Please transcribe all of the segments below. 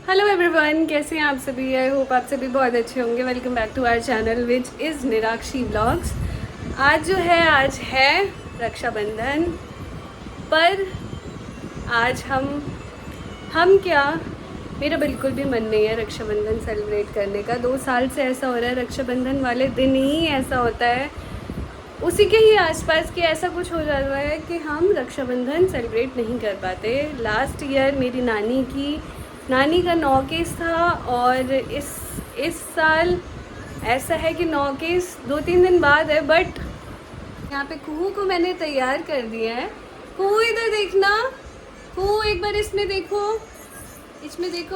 Hello everyone, कैसे हैं आप सभी। आई होप आप सभी बहुत अच्छे होंगे। Welcome back to our channel which is Nirakshi vlogs. आज है रक्षाबंधन। पर आज हम क्या, मेरा बिल्कुल भी मन नहीं है रक्षाबंधन सेलिब्रेट करने का। 2 साल से ऐसा हो रहा है, रक्षाबंधन वाले दिन ही ऐसा होता है, उसी के ही आसपास के ऐसा कुछ हो जाता है कि हम रक्षाबंधन सेलिब्रेट नहीं कर पाते। लास्ट ईयर मेरी नानी का 9 केस था और इस साल ऐसा है कि 9 केस 2-3 दिन बाद है। बट यहाँ पे कुहू को मैंने तैयार कर दिया है। कुहू इधर देखना, कुहू एक बार इसमें देखो,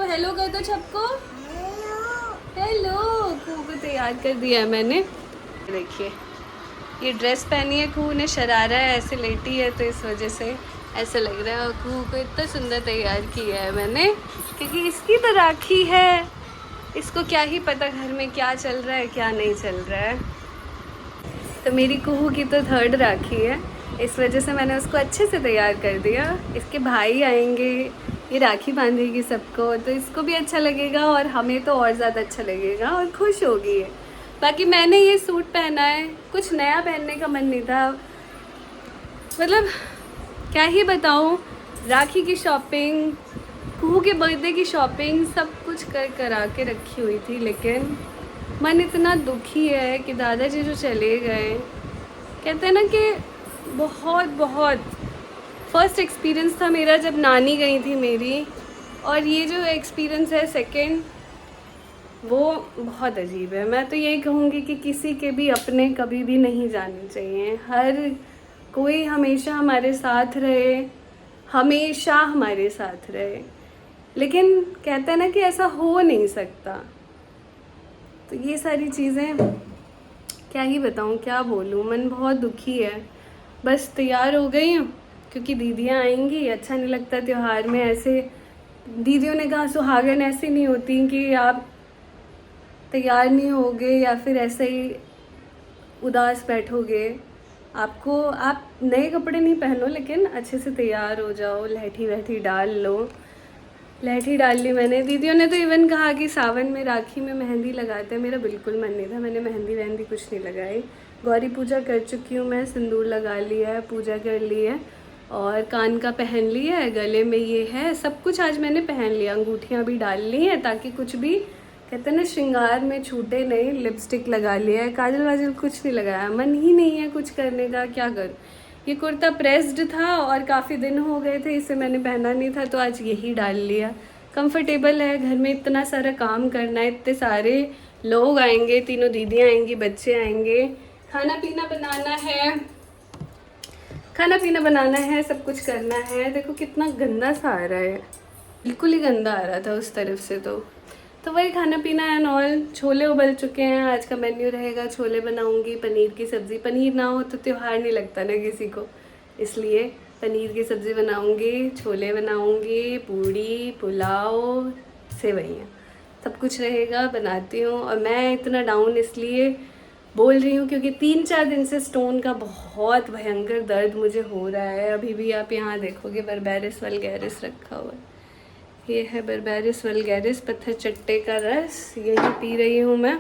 हेलो कर दो सबको। हेलो, कुहू को तैयार कर दिया है मैंने। देखिए, ये ड्रेस पहनी है कुहू ने, शरारा है, ऐसे लेटी है तो इस वजह से ऐसा लग रहा है। और कुहू को इतना सुंदर तैयार किया है मैंने, क्योंकि इसकी तो राखी है। इसको क्या ही पता घर में क्या चल रहा है क्या नहीं चल रहा है। तो मेरी कुहू की तो 3rd राखी है, इस वजह से मैंने उसको अच्छे से तैयार कर दिया। इसके भाई आएंगे, ये राखी बांधेगी सबको, तो इसको भी अच्छा लगेगा और हमें तो और ज़्यादा अच्छा लगेगा और खुश होगी ये। बाकी मैंने ये सूट पहना है, कुछ नया पहनने का मन नहीं था। मतलब क्या ही बताऊँ, राखी की शॉपिंग, कुहू के बर्थडे की शॉपिंग सब कुछ करा के रखी हुई थी, लेकिन मन इतना दुखी है कि दादाजी जो चले गए। कहते हैं ना कि बहुत फर्स्ट एक्सपीरियंस था मेरा जब नानी गई थी मेरी, और ये जो एक्सपीरियंस है सेकंड, वो बहुत अजीब है। मैं तो यही कहूँगी कि किसी के भी अपने कभी भी नहीं जाने चाहिए। हर कोई हमेशा हमारे साथ रहे, हमेशा हमारे साथ रहे, लेकिन कहते हैं ना कि ऐसा हो नहीं सकता। तो ये सारी चीज़ें क्या ही बताऊँ, क्या बोलूँ, मन बहुत दुखी है। बस तैयार हो गई हूँ क्योंकि दीदियाँ आएंगी। अच्छा नहीं लगता त्यौहार में ऐसे, दीदियों ने कहा सुहागन ऐसे नहीं होती कि आप तैयार नहीं होगे या फिर ऐसे ही उदास बैठोगे। आप नए कपड़े नहीं पहनो, लेकिन अच्छे से तैयार हो जाओ, लहठी वहठी डाल लो। लहठी डाल ली मैंने। दीदियों ने तो इवन कहा कि सावन में राखी में मेहंदी लगाते हैं। मेरा बिल्कुल मन नहीं था, मैंने मेहंदी वहंदी कुछ नहीं लगाई। गौरी पूजा कर चुकी हूँ मैं, सिंदूर लगा लिया है, पूजा कर ली है और कान का पहन लिया है, गले में ये है, सब कुछ आज मैंने पहन लिया। अंगूठियाँ भी डाल ली हैं ताकि कुछ भी कहते हैं ना श्रृंगार में छूटे नहीं। लिपस्टिक लगा लिया है, काजल वाजल कुछ नहीं लगाया। मन ही नहीं है कुछ करने का, क्या करूँ। ये कुर्ता प्रेस्ड था और काफ़ी दिन हो गए थे, इसे मैंने पहना नहीं था, तो आज यही डाल लिया। कंफर्टेबल है, घर में इतना सारा काम करना है, इतने सारे लोग आएंगे, तीनों दीदियाँ आएंगी, बच्चे आएंगे, खाना पीना बनाना है, सब कुछ करना है। देखो कितना गंदा सा आ रहा है, बिल्कुल ही गंदा आ रहा था उस तरफ से। तो वही खाना पीना एंड ऑल। छोले उबल चुके हैं, आज का मेन्यू रहेगा छोले बनाऊंगी, पनीर की सब्ज़ी। पनीर ना हो तो त्योहार नहीं लगता ना किसी को, इसलिए पनीर की सब्ज़ी बनाऊंगी, छोले बनाऊंगी, पूड़ी, पुलाव, सेवइयाँ, सब कुछ रहेगा, बनाती हूँ। और मैं इतना डाउन इसलिए बोल रही हूँ क्योंकि 3-4 दिन से स्टोन का बहुत भयंकर दर्द मुझे हो रहा है। अभी भी आप यहाँ देखोगे बर्बेरिस वल्गैरिस रखा हुआ है। ये है बर्बेरिस वल्गैरिस, पत्थर चट्टे का रस, यही पी रही हूँ मैं।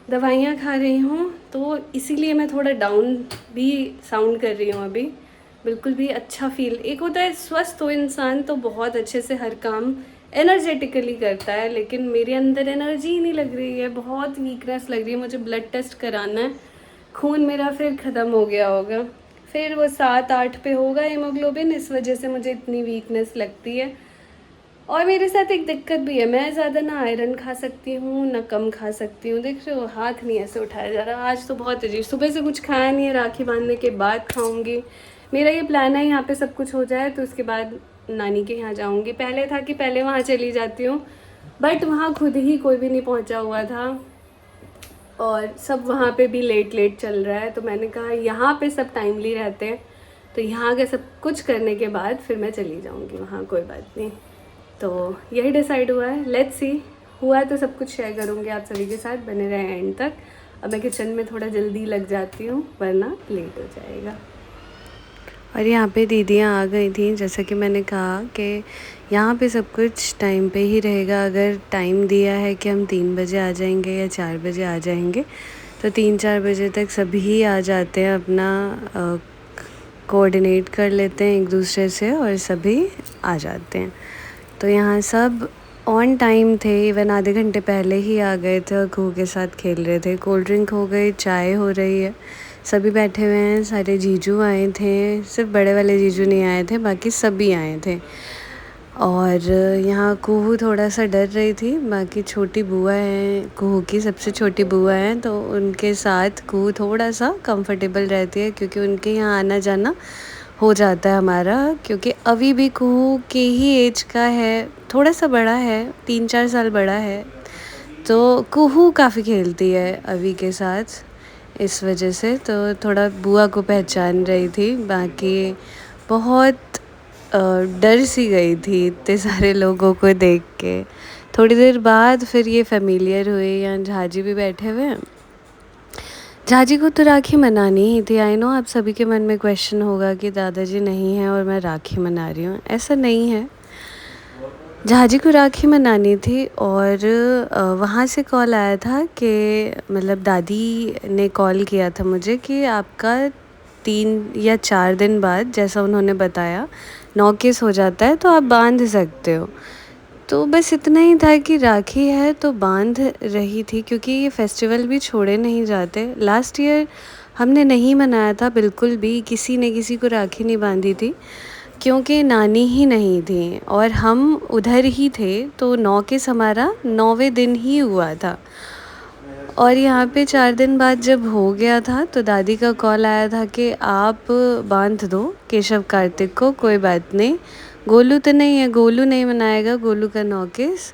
दवाइयाँ खा रही हूँ, तो इसीलिए मैं थोड़ा डाउन भी साउंड कर रही हूँ अभी। बिल्कुल भी अच्छा फील, एक होता है स्वस्थ हो इंसान तो बहुत अच्छे से हर काम एनर्जेटिकली करता है, लेकिन मेरे अंदर एनर्जी ही नहीं लग रही है, बहुत वीकनेस लग रही है। मुझे ब्लड टेस्ट कराना है, खून मेरा फिर ख़त्म हो गया होगा, फिर वो 7-8 पे होगा हीमोग्लोबिन, इस वजह से मुझे इतनी वीकनेस लगती है। और मेरे साथ एक दिक्कत भी है, मैं ज़्यादा ना आयरन खा सकती हूँ ना कम खा सकती हूँ। देख रहे हो, हाथ नहीं ऐसे उठाया जा रहा। आज तो बहुत अजीब, सुबह से कुछ खाया नहीं है, राखी बांधने के बाद खाऊंगी। मेरा ये प्लान है यहाँ पे सब कुछ हो जाए तो उसके बाद नानी के यहाँ जाऊँगी। पहले था कि पहले वहाँ चली जाती हूँ, बट वहाँ खुद ही कोई भी नहीं पहुँचा हुआ था और सब वहाँ पे भी लेट चल रहा है, तो मैंने कहा यहाँ पे सब टाइमली रहते हैं, तो यहाँ के सब कुछ करने के बाद फिर मैं चली जाऊँगी वहाँ, कोई बात नहीं। तो यही डिसाइड हुआ है, लेट्स सी। हुआ तो सब कुछ शेयर करूँगी आप सभी के साथ, बने रहे एंड तक। अब मैं किचन में थोड़ा जल्दी लग जाती हूँ वरना लेट हो जाएगा। और यहाँ पे दीदियाँ आ गई थी। जैसा कि मैंने कहा कि यहाँ पे सब कुछ टाइम पे ही रहेगा। अगर टाइम दिया है कि हम 3 बजे आ जाएंगे या 4 बजे आ जाएंगे, तो 3-4 बजे तक सभी आ जाते हैं, अपना कोऑर्डिनेट कर लेते हैं एक दूसरे से और सभी आ जाते हैं। तो यहाँ सब ऑन टाइम थे, इवन आधे घंटे पहले ही आ गए थे और कुहू के साथ खेल रहे थे। कोल्ड ड्रिंक हो गई, चाय हो रही है, सभी बैठे हुए हैं। सारे जीजू आए थे, सिर्फ बड़े वाले जीजू नहीं आए थे, बाकी सभी आए थे। और यहाँ कुहू थोड़ा सा डर रही थी, बाकी छोटी बुआ है, कुहू की सबसे छोटी बुआ है, तो उनके साथ कुहू थोड़ा सा कंफर्टेबल रहती है, क्योंकि उनके यहाँ आना जाना हो जाता है हमारा। क्योंकि अभी भी कुहू के ही एज का है, थोड़ा सा बड़ा है, 3-4 साल बड़ा है, तो कुहू काफ़ी खेलती है अभी के साथ, इस वजह से तो थोड़ा बुआ को पहचान रही थी। बाकी बहुत डर सी गई थी इतने सारे लोगों को देख के। थोड़ी देर बाद फिर ये फेमिलियर हुए। यहाँ झाजी भी बैठे हुए हैं। झाजी को तो राखी मनानी ही थी। आई नो आप सभी के मन में क्वेश्चन होगा कि दादाजी नहीं है और मैं राखी मना रही हूँ। ऐसा नहीं है, झाजी को राखी मनानी थी। और वहाँ से कॉल आया था कि मतलब दादी ने कॉल किया था मुझे कि आपका 3 या 4 दिन बाद, जैसा उन्होंने बताया, 9 केस हो जाता है तो आप बांध सकते हो। तो बस इतना ही था कि राखी है तो बांध रही थी, क्योंकि ये फेस्टिवल भी छोड़े नहीं जाते। लास्ट ईयर हमने नहीं मनाया था बिल्कुल भी, किसी ने किसी को राखी नहीं बांधी थी, क्योंकि नानी ही नहीं थी और हम उधर ही थे। तो 9 केस हमारा 9वें दिन ही हुआ था। और यहाँ पे 4 दिन बाद जब हो गया था तो दादी का कॉल आया था कि आप बांध दो केशव कार्तिक को, कोई बात नहीं। गोलू तो नहीं है, गोलू नहीं मनाएगा, गोलू का 9 केस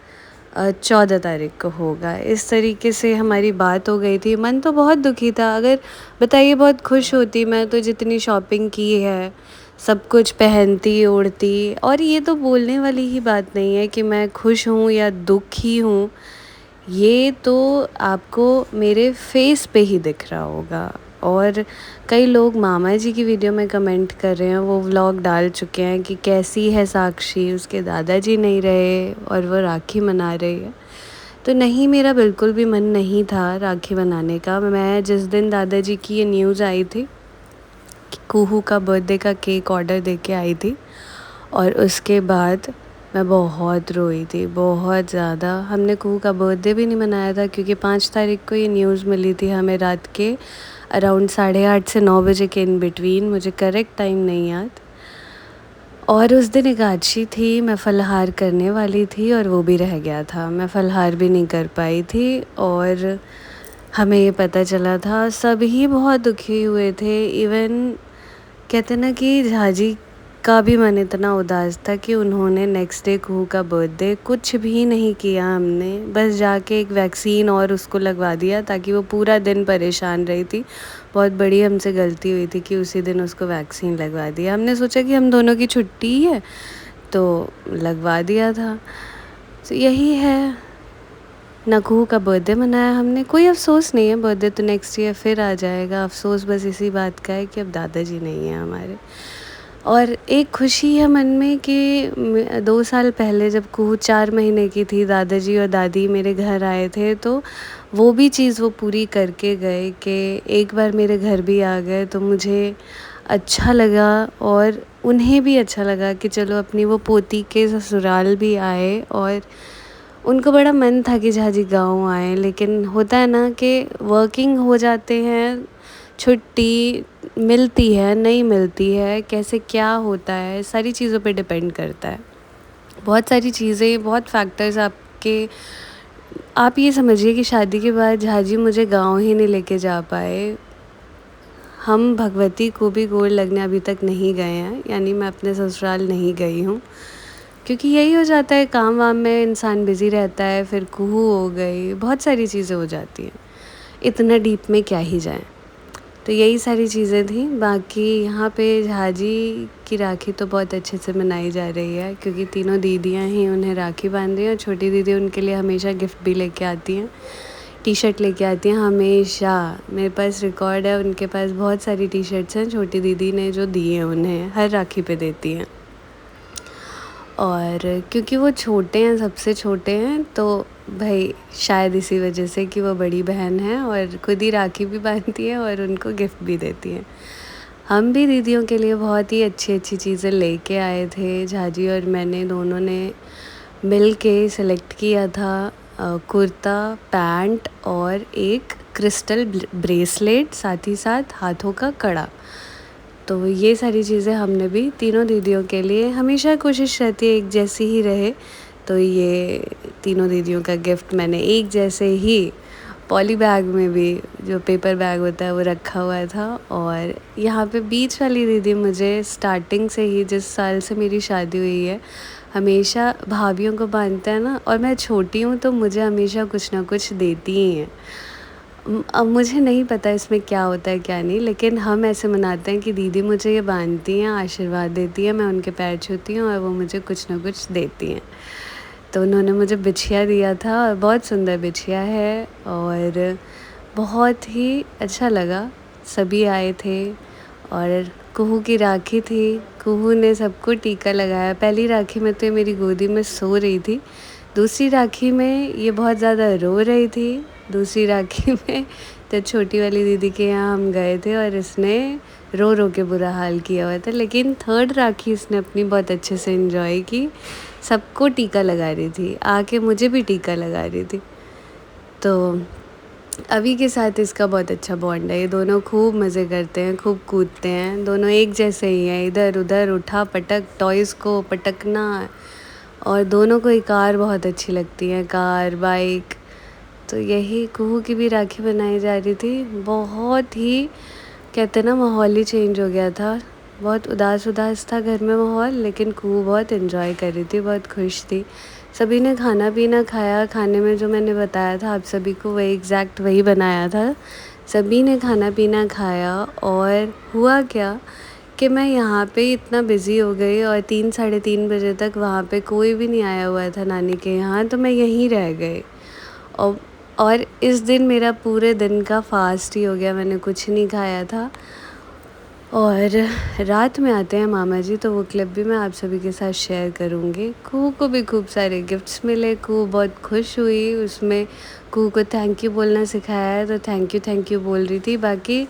14 तारीख को होगा। इस तरीके से हमारी बात हो गई थी। मन तो बहुत दुखी था। अगर बताइए बहुत खुश होती मैं, तो जितनी शॉपिंग की है, सब कुछ पहनती ओढ़ती। और ये तो बोलने वाली ही बात नहीं है कि मैं खुश हूँ या दुखी हूँ, ये तो आपको मेरे फेस पे ही दिख रहा होगा। और कई लोग मामा जी की वीडियो में कमेंट कर रहे हैं, वो व्लॉग डाल चुके हैं कि कैसी है साक्षी, उसके दादाजी नहीं रहे और वो राखी मना रही है। तो नहीं, मेरा बिल्कुल भी मन नहीं था राखी मनाने का। मैं जिस दिन दादाजी की ये न्यूज़ आई थी कि कुहू का बर्थडे का केक ऑर्डर दे के आई थी, और उसके बाद मैं बहुत रोई थी, बहुत ज़्यादा। हमने कुहू का बर्थडे भी नहीं मनाया था, क्योंकि 5 तारीख को ये न्यूज़ मिली थी हमें रात के अराउंड 8:30 से 9 बजे के इन बिटवीन, मुझे करेक्ट टाइम नहीं याद। और उस दिन एकादशी थी, मैं फलाहार करने वाली थी और वो भी रह गया था, मैं फलाहार भी नहीं कर पाई थी। और हमें ये पता चला था, सभी बहुत दुखी हुए थे। इवन कहते ना कि झाजी का भी मन इतना उदास था कि उन्होंने नेक्स्ट डे कुहू का बर्थडे कुछ भी नहीं किया। हमने बस जाके एक वैक्सीन और उसको लगवा दिया, ताकि वो पूरा दिन परेशान रही थी। बहुत बड़ी हमसे गलती हुई थी कि उसी दिन उसको वैक्सीन लगवा दिया। हमने सोचा कि हम दोनों की छुट्टी है तो लगवा दिया था। तो यही है, ना कुहू का बर्थडे मनाया हमने। कोई अफसोस नहीं है, बर्थडे तो नेक्स्ट ईयर फिर आ जाएगा। अफसोस बस इसी बात का है कि अब दादाजी नहीं है हमारे। और एक खुशी है मन में कि 2 साल पहले जब कुहू 4 महीने की थी, दादाजी और दादी मेरे घर आए थे, तो वो भी चीज़ वो पूरी करके गए कि एक बार मेरे घर भी आ गए। तो मुझे अच्छा लगा और उन्हें भी अच्छा लगा कि चलो अपनी वो पोती के ससुराल भी आए। और उनको बड़ा मन था कि झाजी गाँव आए, लेकिन होता है ना कि वर्किंग हो जाते हैं, छुट्टी मिलती है नहीं मिलती है, कैसे क्या होता है, सारी चीज़ों पे डिपेंड करता है। बहुत सारी चीज़ें, बहुत फैक्टर्स आपके। आप ये समझिए कि शादी के बाद झाजी मुझे गांव ही नहीं लेके जा पाए। हम भगवती को भी गोर लगने अभी तक नहीं गए हैं, यानी मैं अपने ससुराल नहीं गई हूँ, क्योंकि यही हो जाता है, काम वाम में इंसान बिज़ी रहता है। फिर कुहू हो गई, बहुत सारी चीज़ें हो जाती हैं, इतना डीप में क्या ही जाएं। तो यही सारी चीज़ें थी। बाकी यहाँ पे झाजी की राखी तो बहुत अच्छे से मनाई जा रही है, क्योंकि तीनों दीदियाँ ही उन्हें राखी बांध रही हैं और छोटी दीदी उनके लिए हमेशा गिफ्ट भी लेके आती हैं। टी शर्ट लेके आती हैं हमेशा। मेरे पास रिकॉर्ड है, उनके पास बहुत सारी टी शर्ट्स हैं, छोटी दीदी ने जो दी हैं उन्हें, हर राखी पे देती हैं। और क्योंकि वो छोटे हैं, सबसे छोटे हैं, तो भाई शायद इसी वजह से कि वो बड़ी बहन है और खुद ही राखी भी बांधती है और उनको गिफ्ट भी देती हैं। हम भी दीदियों के लिए बहुत ही अच्छी अच्छी चीज़ें लेके आए थे। झाजी और मैंने दोनों ने मिल के सेलेक्ट किया था कुर्ता, पैंट और एक क्रिस्टल ब्रेसलेट, साथ ही साथ हाथों का कड़ा। तो ये सारी चीज़ें हमने भी तीनों दीदियों के लिए, हमेशा कोशिश रहती है एक जैसी ही रहे, तो ये तीनों दीदियों का गिफ्ट मैंने एक जैसे ही पॉली बैग में भी, जो पेपर बैग होता है, वो रखा हुआ था। और यहाँ पे बीच वाली दीदी मुझे स्टार्टिंग से ही, जिस साल से मेरी शादी हुई है, हमेशा भाभीयों को बांधता है ना, और मैं छोटी हूँ तो मुझे हमेशा कुछ ना कुछ देती ही हैं। अब मुझे नहीं पता इसमें क्या होता है क्या नहीं, लेकिन हम ऐसे मनाते हैं कि दीदी मुझे ये बांधती हैं, आशीर्वाद देती हैं, मैं उनके पैर छूती हूँ और वो मुझे कुछ ना कुछ देती हैं। तो उन्होंने मुझे बिछिया दिया था और बहुत सुंदर बिछिया है और बहुत ही अच्छा लगा। सभी आए थे और कुहू की राखी थी, कुहू ने सबको टीका लगाया। पहली राखी में तो ये मेरी गोदी में सो रही थी, दूसरी राखी में ये बहुत ज़्यादा रो रही थी, दूसरी राखी में तो छोटी वाली दीदी के यहाँ हम गए थे और इसने रो रो के बुरा हाल किया हुआ था। लेकिन थर्ड राखी इसने अपनी बहुत अच्छे से एंजॉय की, सबको टीका लगा रही थी, आके मुझे भी टीका लगा रही थी। तो अभी के साथ इसका बहुत अच्छा बॉन्ड है, ये दोनों खूब मज़े करते हैं, खूब कूदते हैं, दोनों एक जैसे ही हैं, इधर उधर उठा पटक, टॉयज़ को पटकना। और दोनों को ही कार बहुत अच्छी लगती है, कार, बाइक। तो यही कुहू की भी राखी बनाई जा रही थी। बहुत ही, कहते हैं ना, माहौल ही चेंज हो गया था, बहुत उदास उदास था घर में माहौल, लेकिन कुहू बहुत एंजॉय कर रही थी, बहुत खुश थी। सभी ने खाना पीना खाया, खाने में जो मैंने बताया था आप सभी को वही एग्जैक्ट वही बनाया था। सभी ने खाना पीना खाया और हुआ क्या कि मैं यहाँ पे इतना बिज़ी हो गई और 3 साढ़े 3 बजे तक वहाँ पे कोई भी नहीं आया हुआ था नानी के यहाँ, तो मैं यहीं रह गई। और इस दिन मेरा पूरे दिन का फास्ट ही हो गया, मैंने कुछ नहीं खाया था। और रात में आते हैं मामा जी, तो वो क्लिप भी मैं आप सभी के साथ शेयर करूँगी। कुहू को भी खूब सारे गिफ्ट्स मिले, कुहू बहुत खुश हुई, उसमें कुहू को थैंक यू बोलना सिखाया है, तो थैंक यू बोल रही थी। बाकी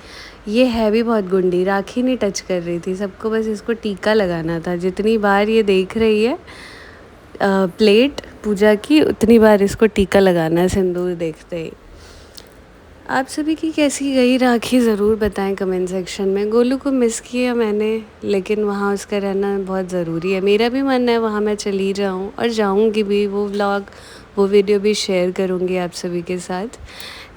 ये है भी बहुत गुंडी, राखी नहीं टच कर रही थी, सबको बस इसको टीका लगाना था। जितनी बार ये देख रही है प्लेट पूजा की, उतनी बार इसको टीका लगाना है सिंदूर देखते ही। आप सभी की कैसी गई राखी ज़रूर बताएं कमेंट सेक्शन में। गोलू को मिस किया मैंने, लेकिन वहाँ उसका रहना बहुत ज़रूरी है। मेरा भी मन है वहाँ मैं चली जाऊँ और जाऊँगी भी, वो व्लॉग, वो वीडियो भी शेयर करूँगी आप सभी के साथ।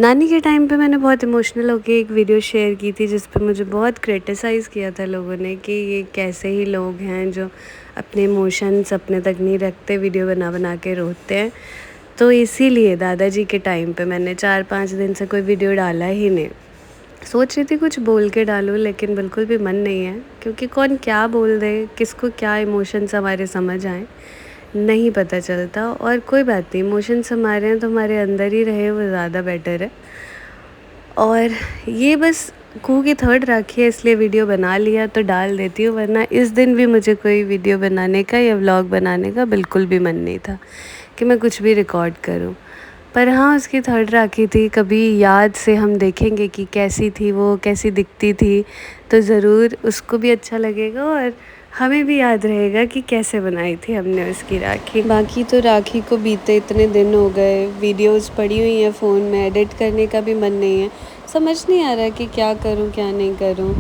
नानी के टाइम पे मैंने बहुत इमोशनल होके एक वीडियो शेयर की थी, जिस पे मुझे बहुत क्रिटिसाइज़ किया था लोगों ने कि ये कैसे ही लोग हैं जो अपने इमोशंस अपने तक नहीं रखते, वीडियो बना बना के रोते हैं। तो इसीलिए दादाजी के टाइम पे मैंने 4-5 दिन से कोई वीडियो डाला ही नहीं। सोच रही थी कुछ बोल के डालूँ, लेकिन बिल्कुल भी मन नहीं है, क्योंकि कौन क्या बोल दे, किसको क्या इमोशंस हमारे समझ आए, नहीं पता चलता। और कोई बात नहीं, इमोशंस हमारे हैं तो हमारे अंदर ही रहे, वो ज़्यादा बेटर है। और ये बस कुहू की थर्ड राखी है, इसलिए वीडियो बना लिया तो डाल देती हूँ, वरना इस दिन भी मुझे कोई वीडियो बनाने का या व्लॉग बनाने का बिल्कुल भी मन नहीं था कि मैं कुछ भी रिकॉर्ड करूँ। पर हाँ, उसकी थर्ड राखी थी, कभी याद से हम देखेंगे कि कैसी थी वो, कैसी दिखती थी, तो ज़रूर उसको भी अच्छा लगेगा और हमें भी याद रहेगा कि कैसे बनाई थी हमने उसकी राखी। बाकी तो राखी को बीते इतने दिन हो गए, वीडियोस पड़ी हुई हैं फ़ोन में, एडिट करने का भी मन नहीं है, समझ नहीं आ रहा कि क्या करूं क्या नहीं करूं।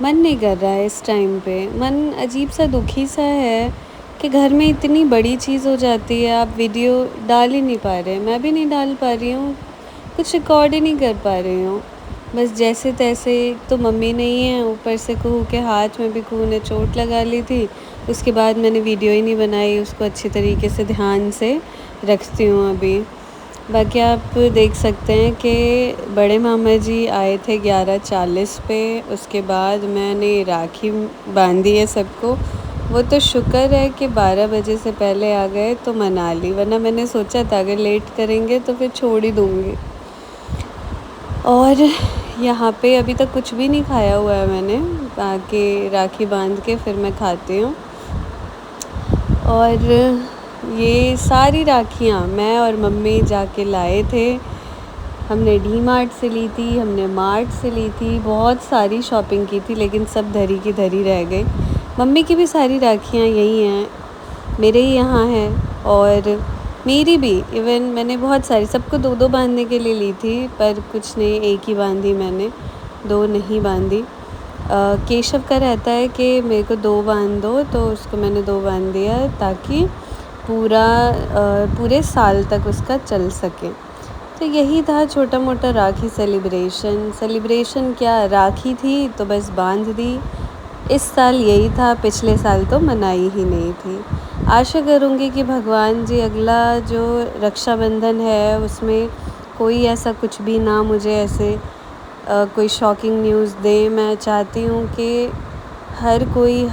मन नहीं कर रहा है इस टाइम पे, मन अजीब सा दुखी सा है कि घर में इतनी बड़ी चीज़ हो जाती है, आप वीडियो डाल ही नहीं पा रहे, मैं भी नहीं डाल पा रही हूँ, कुछ रिकॉर्ड ही नहीं कर पा रही हूँ, बस जैसे तैसे। तो मम्मी नहीं है, ऊपर से कुहू के हाथ में भी कुहू ने चोट लगा ली थी, उसके बाद मैंने वीडियो ही नहीं बनाई, उसको अच्छी तरीके से ध्यान से रखती हूँ अभी। बाकी आप देख सकते हैं कि बड़े मामा जी आए थे 11:40 पे, उसके बाद मैंने राखी बांधी है सबको। वो तो शुक्र है कि 12 बजे से पहले आ गए तो मना ली, वरना मैंने सोचा था अगर लेट करेंगे तो फिर छोड़ ही दूँगी। और यहाँ पे अभी तक कुछ भी नहीं खाया हुआ है मैंने, आके राखी बांध के फिर मैं खाती हूँ। और ये सारी राखियाँ मैं और मम्मी जाके लाए थे। हमने डी मार्ट से ली थी, हमने मार्ट से ली थी, बहुत सारी शॉपिंग की थी, लेकिन सब धरी की धरी रह गई। मम्मी की भी सारी राखियाँ यही हैं, मेरे ही यहाँ हैं, और मेरी भी इवन मैंने बहुत सारी, सबको दो दो बांधने के लिए ली थी, पर कुछ नहीं, एक ही बांधी मैंने, दो नहीं बांधी। केशव का रहता है कि मेरे को दो बांध दो, तो उसको मैंने दो बांध दिया ताकि पूरे साल तक उसका चल सके। तो यही था छोटा मोटा राखी सेलिब्रेशन क्या, राखी थी तो बस बांध दी। इस साल यही था, पिछले साल तो मनाई ही नहीं थी। आशा करूँगी कि भगवान जी अगला जो रक्षाबंधन है उसमें कोई ऐसा कुछ भी ना मुझे ऐसे कोई शॉकिंग न्यूज़ दे। मैं चाहती हूँ कि हर कोई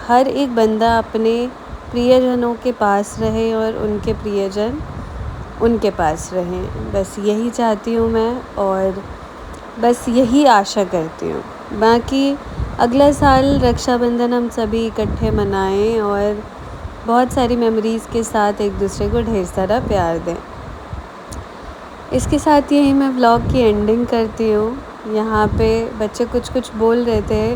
हर एक बंदा अपने प्रियजनों के पास रहे और उनके प्रियजन उनके पास रहें, बस यही चाहती हूँ मैं, और बस यही आशा करती हूँ। बाकी अगला साल रक्षाबंधन हम सभी इकट्ठे मनाएं और बहुत सारी मेमोरीज़ के साथ एक दूसरे को ढेर सारा प्यार दें। इसके साथ यही मैं व्लॉग की एंडिंग करती हूँ। यहाँ पे बच्चे कुछ कुछ बोल रहे थे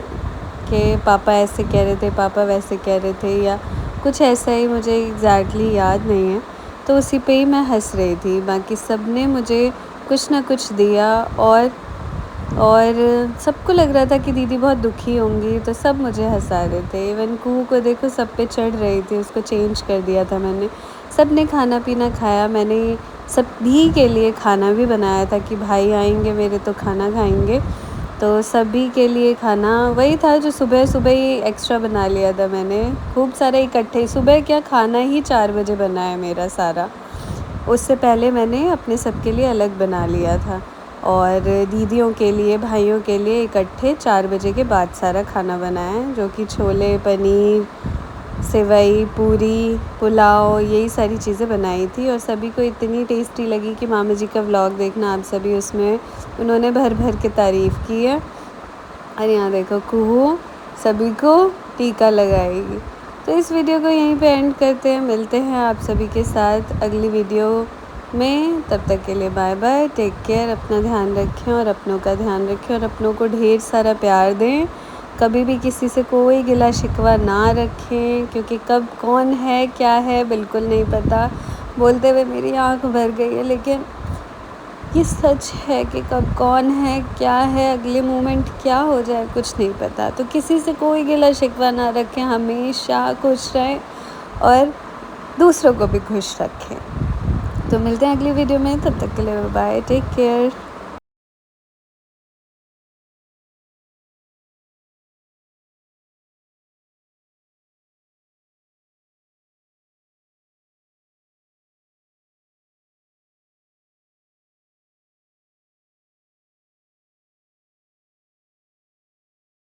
कि पापा ऐसे कह रहे थे, पापा वैसे कह रहे थे, या कुछ ऐसा ही, मुझे एग्जैक्टली याद नहीं है, तो उसी पे ही मैं हंस रही थी। बाकी सब ने मुझे कुछ ना कुछ दिया, और सबको लग रहा था कि दीदी बहुत दुखी होंगी, तो सब मुझे हंसा रहे थे। इवन कुहू को देखो सब पे चढ़ रही थी, उसको चेंज कर दिया था मैंने। सब ने खाना पीना खाया, मैंने सभी के लिए खाना भी बनाया था कि भाई आएंगे मेरे तो खाना खाएंगे, तो सभी के लिए खाना वही था जो सुबह सुबह ही एक्स्ट्रा बना लिया था मैंने, खूब सारे इकट्ठे। सुबह क्या, खाना ही 4 बजे बना है मेरा सारा, उससे पहले मैंने अपने सबके लिए अलग बना लिया था, और दीदियों के लिए भाइयों के लिए इकट्ठे 4 बजे के बाद सारा खाना बनाया है, जो कि छोले, पनीर, सेवई, पूरी, पुलाव, यही सारी चीज़ें बनाई थी। और सभी को इतनी टेस्टी लगी कि मामा जी का व्लॉग देखना आप सभी, उसमें उन्होंने भर भर के तारीफ़ की है। और यहाँ देखो कुहू सभी को टीका लगाएगी। तो इस वीडियो को यहीं पे एंड करते हैं, मिलते हैं आप सभी के साथ अगली वीडियो में। तब तक के लिए बाय बाय, टेक केयर, अपना ध्यान रखें और अपनों का ध्यान रखें, और अपनों को ढेर सारा प्यार दें। कभी भी किसी से कोई गिला शिकवा ना रखें, क्योंकि कब कौन है क्या है बिल्कुल नहीं पता। बोलते हुए मेरी आँख भर गई है, लेकिन ये सच है कि कब कौन है क्या है, अगले मोमेंट क्या हो जाए कुछ नहीं पता। तो किसी से कोई गिला शिकवा ना रखें, हमेशा खुश रहें और दूसरों को भी खुश रखें। तो मिलते हैं अगली वीडियो में, तब तक के लिए बाय, टेक केयर।